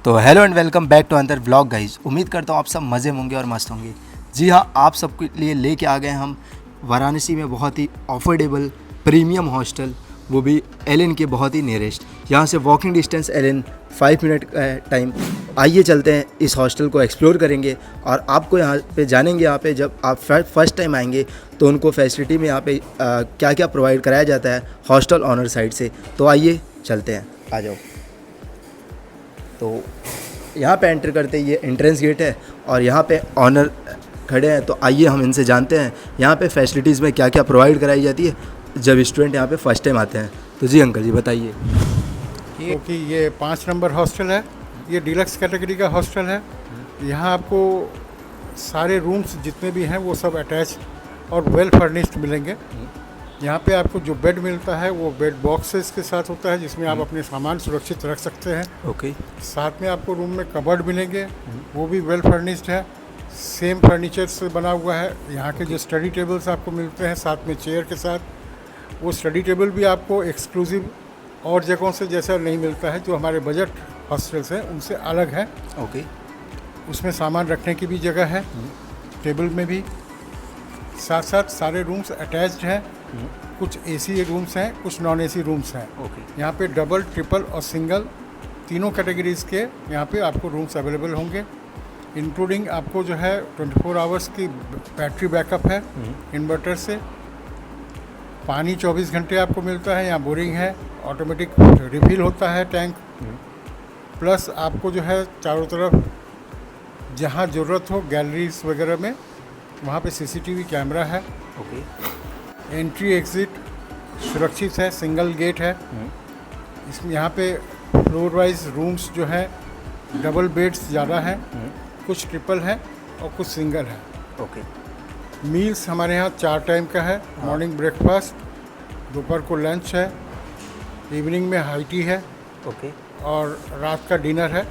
तो hello and welcome back to अंदर vlog guys. उम्मीद करता हूँ आप सब मज़े होंगे और मस्त होंगे। जी हाँ, आप सबके लिए लेके आ गए हम वाराणसी में बहुत ही अफोर्डेबल प्रीमियम हॉस्टल, वो भी एलन के बहुत ही नियरेस्ट। यहाँ से वॉकिंग डिस्टेंस एलन 5 मिनट का है टाइम। आइए चलते हैं, इस हॉस्टल को एक्सप्लोर करेंगे और आपको यहाँ पे जानेंगे। यहाँ पे जब आप फर्स्ट टाइम आएंगे तो उनको फैसिलिटी में यहाँ पे क्या क्या प्रोवाइड कराया जाता है हॉस्टल ऑनर साइड से। तो आइए चलते हैं, आ जाओ। तो यहाँ पे एंटर करते ही ये एंट्रेंस गेट है और यहाँ पे ऑनर खड़े हैं। तो आइए हम इनसे जानते हैं यहाँ पे फैसिलिटीज़ में क्या क्या प्रोवाइड कराई जाती है जब स्टूडेंट यहाँ पे फर्स्ट टाइम आते हैं। तो जी अंकल जी बताइए। क्योंकि ये 5 नंबर हॉस्टल है, ये डिलक्स कैटेगरी का हॉस्टल है। यहाँ आपको सारे रूम्स जितने भी हैं वो सब अटैच और वेल फर्निश्ड मिलेंगे। यहाँ पे आपको जो बेड मिलता है वो बेड बॉक्सेस के साथ होता है, जिसमें आप अपने सामान सुरक्षित रख सकते हैं। ओके। साथ में आपको रूम में कबर्ड मिलेंगे, वो भी वेल फर्निश्ड है, सेम फर्नीचर से बना हुआ है। यहाँ के जो स्टडी टेबल्स आपको मिलते हैं साथ में चेयर के साथ, वो स्टडी टेबल भी आपको एक्सक्लूसिव और जगहों से जैसा नहीं मिलता है, जो हमारे बजट हॉस्टल्स हैं उनसे अलग है। ओके। उसमें सामान रखने की भी जगह है, टेबल में भी। साथ साथ सारे रूम्स अटैच्ड हैं, कुछ एसी रूम्स हैं, कुछ नॉन एसी रूम्स हैं। ओके। यहाँ पे डबल, ट्रिपल और सिंगल तीनों कैटेगरीज़ के यहाँ पे आपको रूम्स अवेलेबल होंगे। इंक्लूडिंग आपको जो है 24 आवर्स की बैटरी बैकअप है इन्वर्टर से। पानी 24 घंटे आपको मिलता है, यहाँ बोरिंग है, ऑटोमेटिक रिफिल होता है टैंक। प्लस आपको जो है चारों तरफ जहाँ ज़रूरत हो गैलरीज वगैरह में वहाँ पे सीसीटीवी कैमरा है। ओके। एंट्री एग्ज़िट सुरक्षित है, सिंगल गेट है। इसमें यहाँ पे फ्लोर वाइज रूम्स जो है डबल बेड्स ज़्यादा हैं, कुछ ट्रिपल है और कुछ सिंगल है। ओके। मील्स हमारे यहाँ 4 टाइम का है। मॉर्निंग ब्रेकफास्ट, दोपहर को लंच है, इवनिंग में हाई टी है ओके। और रात का डिनर है।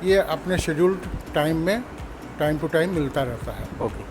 ये अपने शेड्यूल्ड टाइम में टाइम टू टाइम मिलता रहता है। ओके।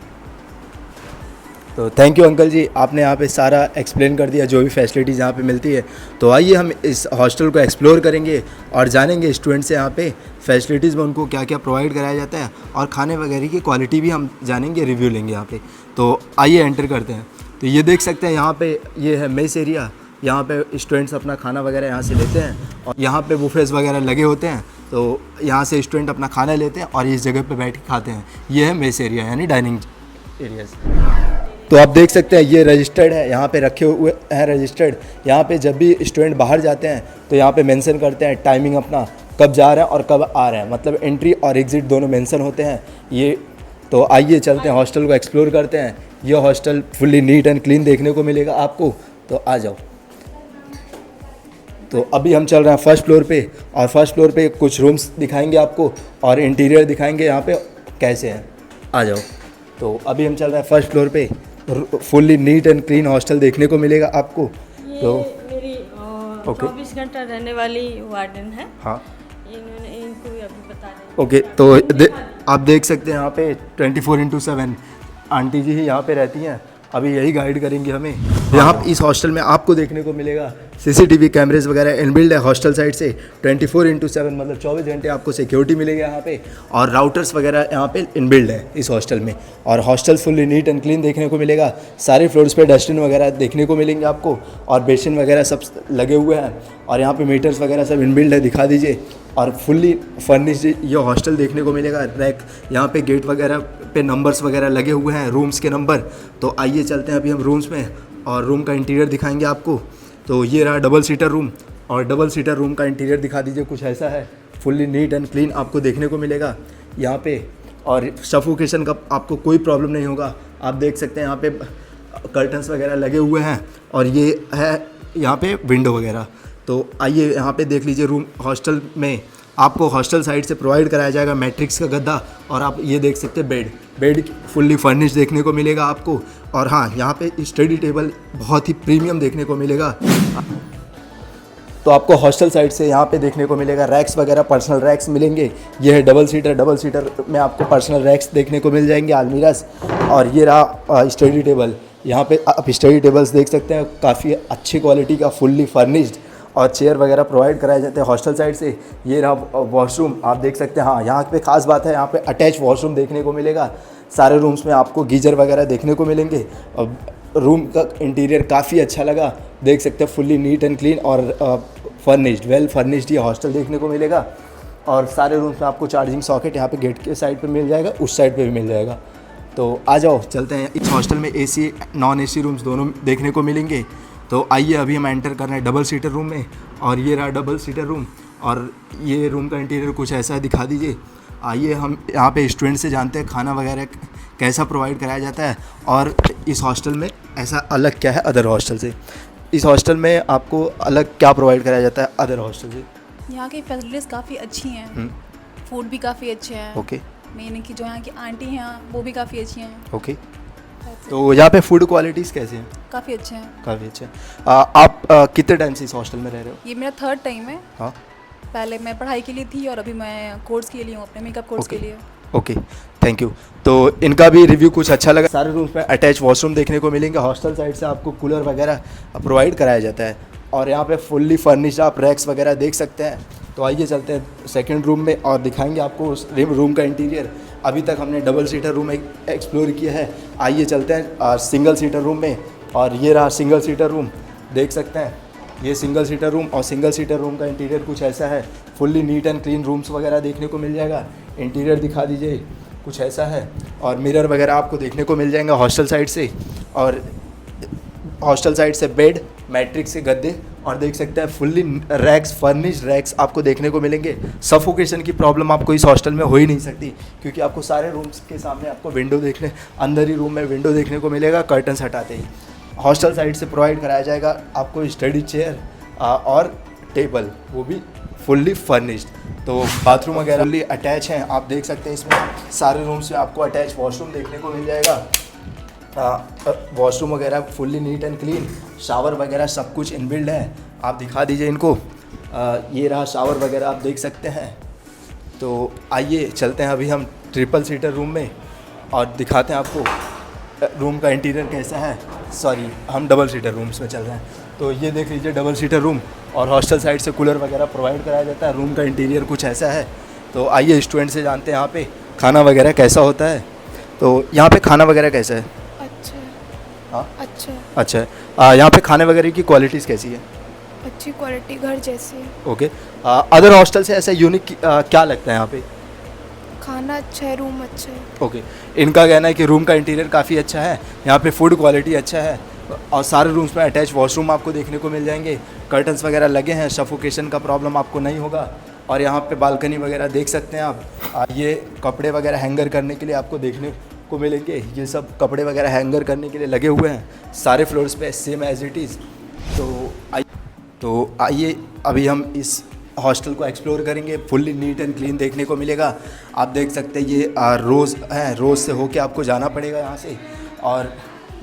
तो थैंक यू अंकल जी, आपने यहाँ पे सारा एक्सप्लेन कर दिया जो भी फैसिलिटीज़ यहाँ पे मिलती है। तो आइए हम इस हॉस्टल को एक्सप्लोर करेंगे और जानेंगे स्टूडेंट से यहाँ पे फैसिलिटीज़ में उनको क्या क्या प्रोवाइड कराया जाता है और खाने वगैरह की क्वालिटी भी हम जानेंगे, रिव्यू लेंगे यहाँ पे। तो आइए एंटर करते हैं। तो ये देख सकते हैं यहाँ पे ये है मेस एरिया। यहाँ पे स्टूडेंट्स अपना खाना वगैरह यहाँ से लेते हैं और यहाँ पे बुफेस वगैरह लगे होते हैं। तो यहाँ से स्टूडेंट अपना खाना लेते हैं और इस जगह पे बैठ के खाते हैं। ये है मेस एरिया यानी डाइनिंग एरियाज। तो आप देख सकते हैं ये रजिस्टर्ड है, यहाँ पे रखे हुए हैं रजिस्टर्ड। यहाँ पे जब भी स्टूडेंट बाहर जाते हैं तो यहाँ पे मेंशन करते हैं टाइमिंग अपना, कब जा रहे हैं और कब आ रहे हैं, मतलब एंट्री और एग्ज़िट दोनों मेंशन होते हैं ये। तो आइए चलते हैं, हॉस्टल को एक्सप्लोर करते हैं। ये hostel fully neat and clean देखने को मिलेगा आपको। तो आ जाओ। तो अभी हम चल रहे हैं फर्स्ट फ्लोर पे और फर्स्ट फ्लोर पे कुछ रूम्स दिखाएंगे आपको और इंटीरियर दिखाएंगे यहाँ पे कैसे हैं। आ जाओ। तो अभी हम चल रहे हैं फर्स्ट फ्लोर पे। Fully neat and clean hostel देखने को मिलेगा आपको। तो मेरी 24 घंटा रहने वाली वार्डन है। हाँ, इनको भी अभी बता रहे। ओके। तो आप देख सकते हैं यहाँ पे 24/7 आंटी जी ही यहाँ पे रहती हैं। अभी यही गाइड करेंगे हमें। यहाँ इस हॉस्टल में आपको देखने को मिलेगा सीसीटीवी कैमरेज वगैरह इनबिल्ड है हॉस्टल साइड से। 24/7 मतलब 24 घंटे आपको सिक्योरिटी मिलेगा यहाँ पे और राउटर्स वगैरह यहाँ पे इनबिल्ड है इस हॉस्टल में। और hostel fully neat and clean देखने को मिलेगा। सारे फ्लोर्स पे डस्टबिन वगैरह देखने को मिलेंगे आपको और बेसिन वगैरह सब लगे हुए हैं और यहाँ पे मीटर्स वगैरह सब इनबिल्ड है, दिखा दीजिए। और फुल्ली फर्निश्ड ये हॉस्टल देखने को मिलेगा। रैक यहाँ पे गेट वगैरह पे नंबर्स वगैरह लगे हुए हैं, रूम्स के नंबर। तो आइए चलते हैं अभी हम रूम्स में और रूम का इंटीरियर दिखाएंगे आपको। तो ये रहा डबल सीटर रूम और डबल सीटर रूम का इंटीरियर दिखा दीजिए, कुछ ऐसा है। फुल्ली नीट एंड क्लीन आपको देखने को मिलेगा यहाँ पे और सफोकेशन का आपको कोई प्रॉब्लम नहीं होगा। आप देख सकते हैं यहाँ पे कर्टन्स वगैरह लगे हुए हैं और ये है यहाँ पे विंडो वगैरह। तो आइए यहाँ पे देख लीजिए रूम। हॉस्टल में आपको हॉस्टल साइड से प्रोवाइड कराया जाएगा मैट्रिक्स का गद्दा और आप ये देख सकते हैं बेड फुल्ली फर्निश्ड देखने को मिलेगा आपको। और हाँ, यहाँ पे स्टडी टेबल बहुत ही प्रीमियम देखने को मिलेगा। तो आपको हॉस्टल साइड से यहाँ पे देखने को मिलेगा रैक्स वगैरह, पर्सनल रैक्स मिलेंगे। ये है डबल सीटर में आपको पर्सनल रैक्स देखने को मिल जाएंगे, अलमीरास। और ये रहा स्टडी टेबल। यहाँ पे आप स्टडी टेबल्स देख सकते हैं, काफ़ी अच्छी क्वालिटी का फुल्ली फर्निश्ड और चेयर वगैरह प्रोवाइड कराए जाते हैं हॉस्टल साइड से। ये रहा वॉशरूम, आप देख सकते हैं। हाँ, यहाँ पे खास बात है, यहाँ पे अटैच वॉशरूम देखने को मिलेगा। सारे रूम्स में आपको गीजर वगैरह देखने को मिलेंगे। और रूम का इंटीरियर काफ़ी अच्छा लगा, देख सकते हैं, फुल्ली नीट एंड क्लीन और फर्निश्ड, वेल फर्निश्ड ये हॉस्टल देखने को मिलेगा। और सारे रूम्स में आपको चार्जिंग सॉकेट यहाँ पे गेट के साइड पे मिल जाएगा, उस साइड पे भी मिल जाएगा। तो आ जाओ चलते हैं। इस हॉस्टल में एसी नॉन एसी रूम्स दोनों देखने को मिलेंगे। तो आइए अभी हम एंटर कर रहे हैं डबल सीटर रूम में। और ये रहा डबल सीटर रूम, और ये रूम का इंटीरियर कुछ ऐसा है, दिखा दीजिए। आइए हम यहाँ पे स्टूडेंट से जानते हैं खाना वगैरह कैसा प्रोवाइड कराया जाता है, और इस हॉस्टल में ऐसा अलग क्या है अदर हॉस्टल से। इस हॉस्टल में आपको अलग क्या प्रोवाइड कराया जाता है अदर हॉस्टल से? यहाँ की फैसिलिटीज़ काफ़ी अच्छी हैं, फूड भी काफ़ी अच्छे हैं। ओके, मेन कि जो यहाँ की आंटी हैं वो भी काफ़ी अच्छी हैं। ओके। तो यहाँ पे फूड क्वालिटीज़ कैसे हैं? काफ़ी अच्छे हैं। काफ़ी अच्छे हैं। आप कितने टाइम से इस हॉस्टल में रह रहे हो? ये मेरा 3rd टाइम है। हाँ, पहले मैं पढ़ाई के लिए थी और अभी मैं कोर्स के लिए हूँ, अपने मेकअप कोर्स के लिए। Okay, thank you. तो इनका भी रिव्यू कुछ अच्छा लगा। सारे रूम्स में अटैच वॉशरूम देखने को मिलेंगे। हॉस्टल साइड से आपको कूलर वगैरह प्रोवाइड कराया जाता है, और यहाँ पे फुल्ली फर्निश्ड आप रैक्स वगैरह देख सकते हैं। तो आइए चलते हैं सेकंड रूम में और दिखाएंगे आपको उस रूम का इंटीरियर। अभी तक हमने डबल सीटर रूम एक्सप्लोर किया है, आइए चलते हैं सिंगल सीटर रूम में। और ये रहा सिंगल सीटर रूम, देख सकते हैं, ये सिंगल सीटर रूम। और सिंगल सीटर रूम का इंटीरियर कुछ ऐसा है, fully neat and clean rooms वगैरह देखने को मिल जाएगा। इंटीरियर दिखा दीजिए, कुछ ऐसा है। और मिरर वगैरह आपको देखने को मिल जाएंगे हॉस्टल साइड से। और हॉस्टल साइड से बेड, मैट्रिक्स से गद्दे, और देख सकते हैं फुल्ली रैक्स, फर्निश्ड रैक्स आपको देखने को मिलेंगे। सफोकेशन की प्रॉब्लम आपको इस हॉस्टल में हो ही नहीं सकती, क्योंकि आपको सारे रूम्स के सामने आपको विंडो देखने, अंदर ही रूम में विंडो देखने को मिलेगा कर्टन्स हटाते ही। हॉस्टल साइड से प्रोवाइड कराया जाएगा आपको स्टडी चेयर और टेबल, वो भी फुल्ली फर्निश्ड। तो बाथरूम वगैरह फुल्ली अटैच हैं, आप देख सकते हैं। इसमें सारे रूम्स में आपको अटैच वॉशरूम देखने को मिल जाएगा। वॉशरूम वगैरह fully neat and clean, shower वगैरह सब कुछ इनबिल्ड है। आप दिखा दीजिए इनको। ये रहा शावर वगैरह, आप देख सकते हैं। तो आइए चलते हैं अभी हम ट्रिपल सीटर रूम में और दिखाते हैं आपको रूम का इंटीरियर कैसा है। सॉरी, हम डबल सीटर रूम्स में चल रहे हैं। तो ये देख लीजिए डबल सीटर रूम, और हॉस्टल साइड से कूलर वगैरह प्रोवाइड कराया जाता है। रूम का इंटीरियर कुछ ऐसा है। तो आइए स्टूडेंट से जानते हैं यहाँ पे खाना वगैरह कैसा होता है। तो यहाँ पे खाना वगैरह कैसा है? अच्छा है। हाँ, अच्छा है। अच्छा। यहाँ पे खाने वगैरह की क्वालिटीज़ कैसी है? अच्छी क्वालिटी, घर जैसी है। ओके। अदर हॉस्टल से ऐसा यूनिक क्या लगता है यहाँ पे? खाना अच्छा है, रूम अच्छा है। ओके। इनका कहना है कि रूम का इंटीरियर काफ़ी अच्छा है, यहाँ पे फूड क्वालिटी अच्छा है, और सारे रूम्स में अटैच वॉशरूम आपको देखने को मिल जाएंगे। कर्टन्स वगैरह लगे हैं, सफोकेशन का प्रॉब्लम आपको नहीं होगा। और यहाँ पे बालकनी वगैरह देख सकते हैं आप। ये कपड़े वगैरह हैंगर करने के लिए आपको देखने को मिलेंगे। ये सब कपड़े वगैरह हैंगर करने के लिए लगे हुए हैं सारे फ्लोर्स पे, सेम एज इट इज़। तो आइए अभी हम इस हॉस्टल को एक्सप्लोर करेंगे। फुल्ली नीट एंड क्लीन देखने को मिलेगा। आप देख सकते हैं ये रोज़ है, रोज़ से होके आपको जाना पड़ेगा यहाँ से। और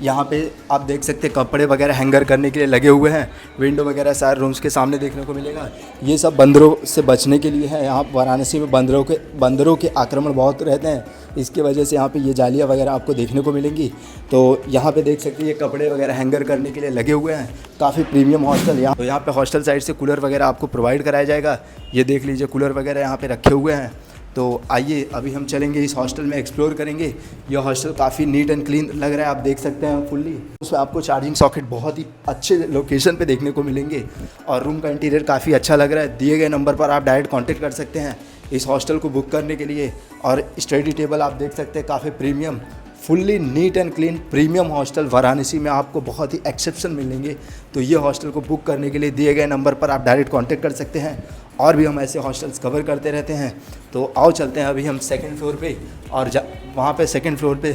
यहाँ पे आप देख सकते हैं कपड़े वगैरह हैंगर करने के लिए लगे हुए हैं। विंडो वगैरह सारे रूम्स के सामने देखने को मिलेगा। ये सब बंदरों से बचने के लिए है। यहाँ वाराणसी में बंदरों के आक्रमण बहुत रहते हैं, इसकी वजह से यहाँ पे ये जालियाँ वगैरह आपको देखने को मिलेंगी। तो यहाँ पे देख सकते हैं ये कपड़े वगैरह हैंगर करने के लिए लगे हुए हैं। काफ़ी प्रीमियम हॉस्टल। यहाँ पे हॉस्टल साइड से कूलर वगैरह आपको प्रोवाइड कराया जाएगा। ये देख लीजिए कूलर वगैरह यहाँ पे रखे हुए हैं। तो आइए अभी हम चलेंगे इस हॉस्टल में, एक्सप्लोर करेंगे। यह हॉस्टल काफ़ी नीट एंड क्लीन लग रहा है, आप देख सकते हैं फुल्ली। उसमें आपको चार्जिंग सॉकेट बहुत ही अच्छे लोकेशन पे देखने को मिलेंगे, और रूम का इंटीरियर काफ़ी अच्छा लग रहा है। दिए गए नंबर पर आप डायरेक्ट कांटेक्ट कर सकते हैं इस हॉस्टल को बुक करने के लिए। और स्टडी टेबल आप देख सकते हैं काफ़ी premium, fully neat and clean premium hostel Varanasi में आपको बहुत ही एक्सेप्शन मिलेंगे। तो ये हॉस्टल को बुक करने के लिए दिए गए नंबर पर आप डायरेक्ट कांटेक्ट कर सकते हैं। और भी हम ऐसे हॉस्टल्स कवर करते रहते हैं। तो आओ चलते हैं अभी हम सेकंड फ्लोर पे, और वहाँ पे सेकंड फ्लोर पे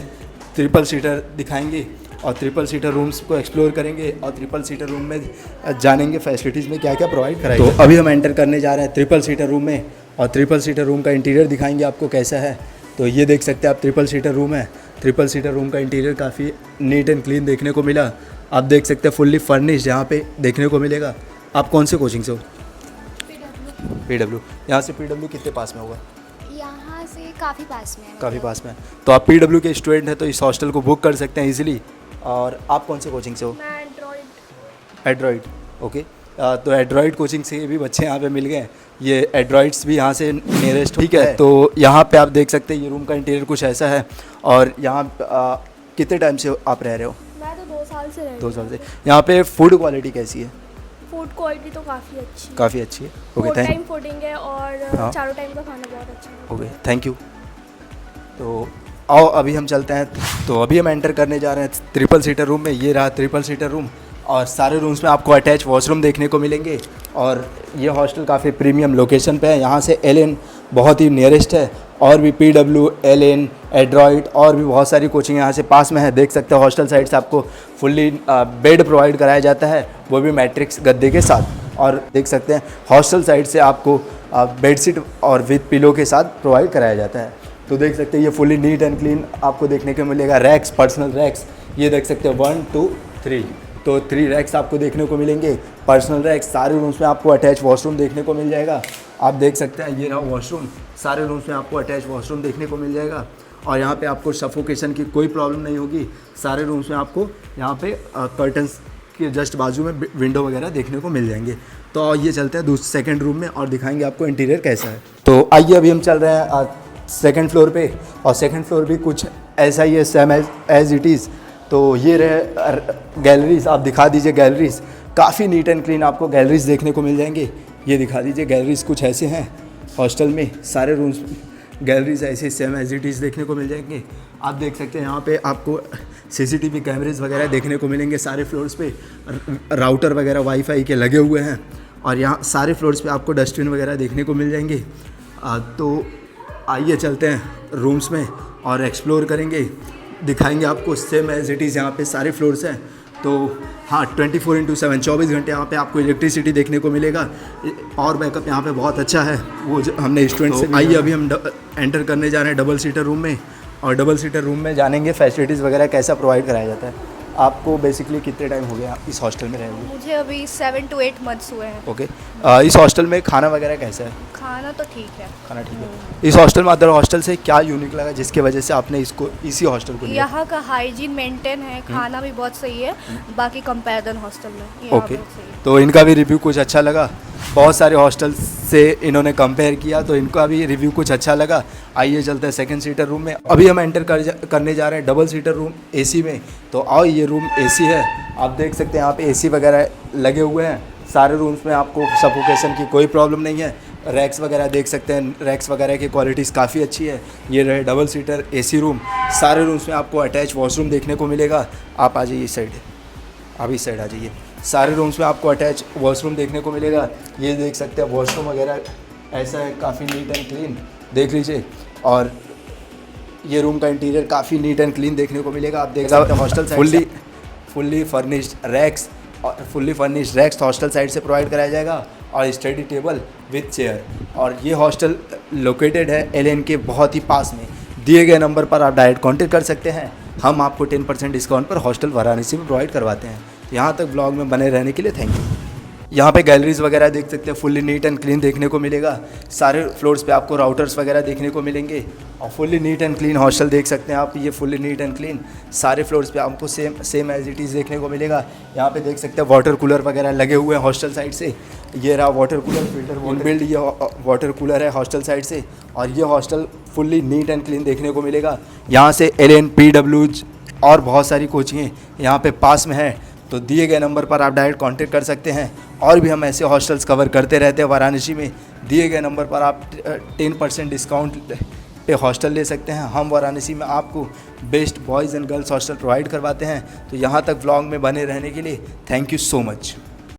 ट्रिपल सीटर दिखाएंगे और ट्रिपल सीटर रूम्स को एक्सप्लोर करेंगे, और ट्रिपल सीटर रूम में जानेंगे फैसिलिटीज़ में क्या क्या प्रोवाइड कराएंगे। तो अभी हम एंटर करने जा रहे हैं ट्रिपल सीटर रूम में, और ट्रिपल सीटर रूम का इंटीरियर दिखाएंगे आपको कैसा है। तो ये देख सकते हैं आप, ट्रिपल सीटर रूम है। ट्रिपल सीटर रूम का इंटीरियर काफ़ी नीट एंड क्लीन देखने को मिला। आप देख सकते हैं फुल्ली फर्निश्ड यहाँ पे देखने को मिलेगा। आप कौन से कोचिंग से हो? PW। यहाँ से PW कितने पास में होगा? यहाँ से काफ़ी पास में है। काफ़ी पास में है। तो आप PW के स्टूडेंट हैं तो इस हॉस्टल को बुक कर सकते हैं इजीली। और आप कौन से कोचिंग से हो? मैं एंड्रॉइड। Android, okay. तो एड्रॉइड कोचिंग से भी बच्चे यहाँ पे मिल गए। ये एड्रॉइड्स भी यहाँ से नियरेस्ट, ठीक है। तो यहाँ पे आप देख सकते हैं ये रूम का इंटीरियर कुछ ऐसा है। और यहाँ कितने टाइम से आप रह रहे हो? मैं तो 2 साल से रह 2 साल से। यहाँ पे फूड क्वालिटी कैसी है? फूड क्वालिटी तो काफ़ी अच्छी है। काफ़ी अच्छी है। ओके, 4 थैंक टाइम फूडिंग है और हाँ। चारों टाइम का खाना बहुत अच्छा है। Okay, thank you. तो आओ अभी हम चलते हैं। तो अभी हम एंटर करने जा रहे हैं 3 सीटर रूम में। ये रहा 3 सीटर रूम और सारे रूम्स में आपको अटैच वॉशरूम देखने को मिलेंगे। और ये हॉस्टल काफ़ी प्रीमियम लोकेशन पे है। यहाँ से एलएन बहुत ही नियरेस्ट है और भी पीडब्ल्यू, एलएन, एड्रॉइड और भी बहुत सारी कोचिंग यहाँ से पास में है। देख सकते हैं हॉस्टल साइड से आपको फुल्ली बेड प्रोवाइड कराया जाता है, वो भी मैट्रिक्स गद्दे के साथ। और देख सकते हैं हॉस्टल साइड से आपको बेडशीट और विद पिलो के साथ प्रोवाइड कराया जाता है। तो देख सकते हैं ये फुल्ली नीट एंड क्लीन आपको देखने को मिलेगा। रैक्स, पर्सनल रैक्स, ये देख सकते हैं 1 2 3, तो 3 रैक्स आपको देखने को मिलेंगे। पर्सनल रैक्स, सारे रूम्स में आपको अटैच वॉशरूम देखने को मिल जाएगा। आप देख सकते हैं ये रहा वॉशरूम, सारे रूम्स में आपको अटैच वॉशरूम देखने को मिल जाएगा। और यहाँ पे आपको सफोकेशन की कोई प्रॉब्लम नहीं होगी। सारे रूम्स में आपको यहाँ पे कर्टन्स के जस्ट बाजू में विंडो वगैरह देखने को मिल जाएंगे। तो ये चलते हैं सेकंड रूम में और दिखाएंगे आपको इंटीरियर कैसा है। तो आइए अभी हम चल रहे हैं सेकंड फ्लोर पे और सेकंड फ्लोर भी कुछ ऐसा ही है, सेम एज इट इज़। तो ये रहे गैलरीज, आप दिखा दीजिए गैलरीज। काफ़ी नीट एंड क्लीन आपको गैलरीज देखने को मिल जाएंगे। ये दिखा दीजिए गैलरीज कुछ ऐसे हैं हॉस्टल में। सारे रूम्स गैलरीज ऐसे सेम एज इट इज़ देखने को मिल जाएंगे। आप देख सकते हैं यहाँ पे आपको सीसीटीवी कैमरेज वगैरह देखने को मिलेंगे सारे फ्लोर्स पे। राउटर वगैरह वाईफाई के लगे हुए हैं और यहाँ सारे फ्लोर्स पे आपको डस्टबिन वगैरह देखने को मिल जाएंगे। तो आइए चलते हैं रूम्स में और एक्सप्लोर करेंगे, दिखाएंगे आपको सेम एज इट इज़। यहाँ पे सारे फ्लोर्स हैं। तो हाँ, 24/7 24 घंटे यहाँ पे आपको इलेक्ट्रिसिटी देखने को मिलेगा। पावर बैकअप यहाँ पे बहुत अच्छा है, वो हमने स्टूडेंट से। आइए अभी हम एंटर करने जा रहे हैं डबल सीटर रूम में और डबल सीटर रूम में जानेंगे फैसिलिटीज़ वगैरह कैसा प्रोवाइड कराया जाता है। आपको बेसिकली कितने टाइम हो गया इस हॉस्टल में रहेंगे? मुझे अभी 7 to 8 months हुए हैं। ओके, इस हॉस्टल में खाना वगैरह कैसा है? खाना तो ठीक है। खाना ठीक है। इस हॉस्टल में अदर हॉस्टल से क्या यूनिक लगा जिसकी वजह से आपने इसको इसी हॉस्टल को लिया? यहाँ का हाइजीन मेंटेन है, खाना भी बहुत सही है बाकी कंपैरिजन हॉस्टल में। यहाँ ओके, बहुत सही है। तो इनका भी रिव्यू कुछ अच्छा लगा। बहुत सारे हॉस्टल से इन्होंने कंपेयर किया तो इनका भी रिव्यू कुछ अच्छा लगा। आइए चलते हैं सेकंड सीटर रूम में। अभी हम एंटर करने जा रहे हैं डबल सीटर रूम एसी में। तो आओ, ये रूम एसी है। आप देख सकते हैं यहाँ पे एसी वगैरह लगे हुए हैं। सारे रूम्स में आपको सफोकेशन की कोई प्रॉब्लम नहीं है। रैक्स वगैरह देख सकते हैं, रैक्स वगैरह की क्वालिटीज़ काफ़ी अच्छी है। ये रहे डबल सीटर एसी रूम। सारे रूम्स में आपको अटैच वॉशरूम देखने को मिलेगा। आप आ जाइए इस साइड, आप इस साइड आ जाइए। सारे रूम्स में आपको अटैच वॉशरूम देखने को मिलेगा। ये देख सकते हैं वॉशरूम वगैरह ऐसा है, काफ़ी नीट एंड क्लीन, देख लीजिए। और ये रूम का इंटीरियर काफ़ी नीट एंड क्लीन देखने को मिलेगा। आप देख सकते हैं हॉस्टल फुल्ली फर्निश्ड रैक्स और fully furnished racks hostel side से प्रोवाइड कराया जाएगा और स्टडी टेबल विद चेयर। और ये हॉस्टल लोकेटेड है एलएन के बहुत ही पास में। दिए गए नंबर पर आप डायरेक्ट कांटेक्ट कर सकते हैं। हम आपको 10% डिस्काउंट पर हॉस्टल वाराणसी में प्रोवाइड करवाते हैं। तो यहाँ तक ब्लॉग में बने रहने के लिए थैंक यू। यहाँ पे गैलरीज वगैरह देख सकते हैं, फुल्ली नीट एंड क्लीन देखने को मिलेगा। सारे फ्लोर्स पे आपको राउटर्स वगैरह देखने को मिलेंगे और fully neat and clean hostel देख सकते हैं आप। ये फुल्ली नीट एंड क्लीन सारे फ्लोर्स पे आपको सेम एज इट इज़ देखने को मिलेगा। यहाँ पे देख सकते हैं वाटर कूलर वगैरह लगे हुए हैं हॉस्टल साइड से। ये रहा वाटर कूलर, फिल्टर इनबिल्ड ये वाटर कूलर है हॉस्टल साइड से। और ये hostel fully neat and clean देखने को मिलेगा। यहाँ से एलएन, पीडब्ल्यू और बहुत सारी कोचिंगें यहाँ पे पास में है। तो दिए गए नंबर पर आप डायरेक्ट कांटेक्ट कर सकते हैं। और भी हम ऐसे हॉस्टल्स कवर करते रहते हैं वाराणसी में। दिए गए नंबर पर आप 10% डिस्काउंट पे हॉस्टल ले सकते हैं। हम वाराणसी में आपको best boys and girls hostel provide करवाते हैं। तो यहाँ तक व्लॉग में बने रहने के लिए थैंक यू सो मच।